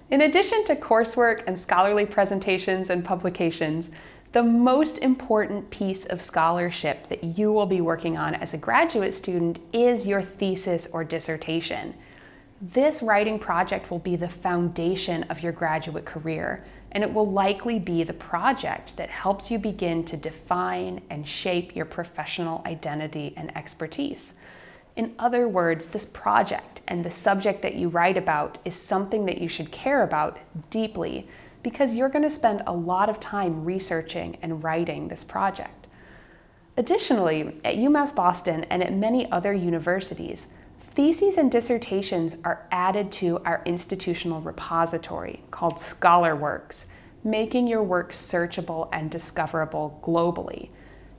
In addition to coursework and scholarly presentations and publications, the most important piece of scholarship that you will be working on as a graduate student is your thesis or dissertation. This writing project will be the foundation of your graduate career, and it will likely be the project that helps you begin to define and shape your professional identity and expertise. In other words, this project and the subject that you write about is something that you should care about deeply, because you're going to spend a lot of time researching and writing this project. Additionally, at UMass Boston and at many other universities, theses and dissertations are added to our institutional repository called ScholarWorks, making your work searchable and discoverable globally.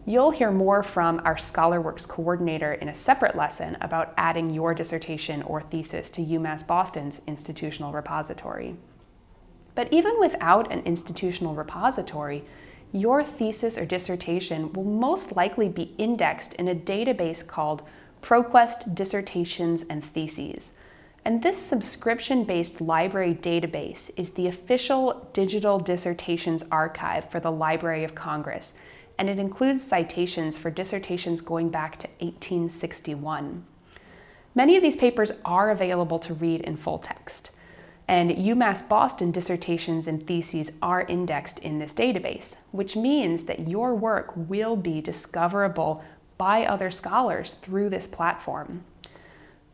You'll hear more from our ScholarWorks coordinator in a separate lesson about adding your dissertation or thesis to UMass Boston's institutional repository. But even without an institutional repository, your thesis or dissertation will most likely be indexed in a database called ProQuest Dissertations and Theses. And this subscription-based library database is the official digital dissertations archive for the Library of Congress, and it includes citations for dissertations going back to 1861. Many of these papers are available to read in full text, and UMass Boston dissertations and theses are indexed in this database, which means that your work will be discoverable by other scholars through this platform.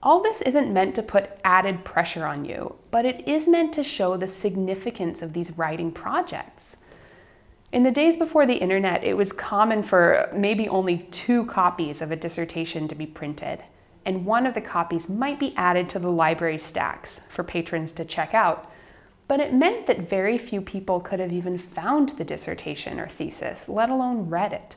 All this isn't meant to put added pressure on you, but it is meant to show the significance of these writing projects. In the days before the internet, it was common for maybe only 2 copies of a dissertation to be printed, and one of the copies might be added to the library stacks for patrons to check out, but it meant that very few people could have even found the dissertation or thesis, let alone read it.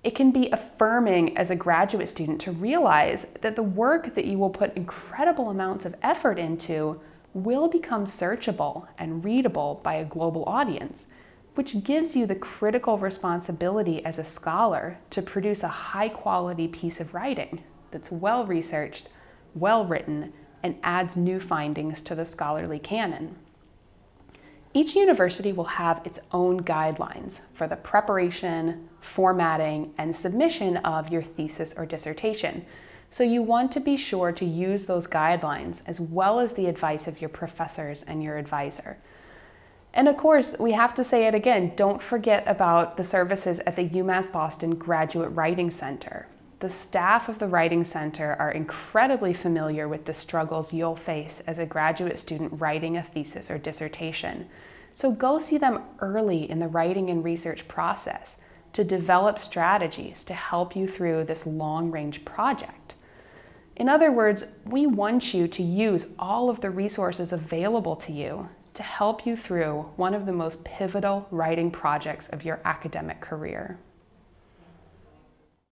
It can be affirming as a graduate student to realize that the work that you will put incredible amounts of effort into will become searchable and readable by a global audience, which gives you the critical responsibility as a scholar to produce a high-quality piece of writing that's well-researched, well-written, and adds new findings to the scholarly canon. Each university will have its own guidelines for the preparation, formatting, and submission of your thesis or dissertation, so you want to be sure to use those guidelines as well as the advice of your professors and your advisor. And of course, we have to say it again, don't forget about the services at the UMass Boston Graduate Writing Center. The staff of the Writing Center are incredibly familiar with the struggles you'll face as a graduate student writing a thesis or dissertation. So go see them early in the writing and research process to develop strategies to help you through this long-range project. In other words, we want you to use all of the resources available to you to help you through one of the most pivotal writing projects of your academic career.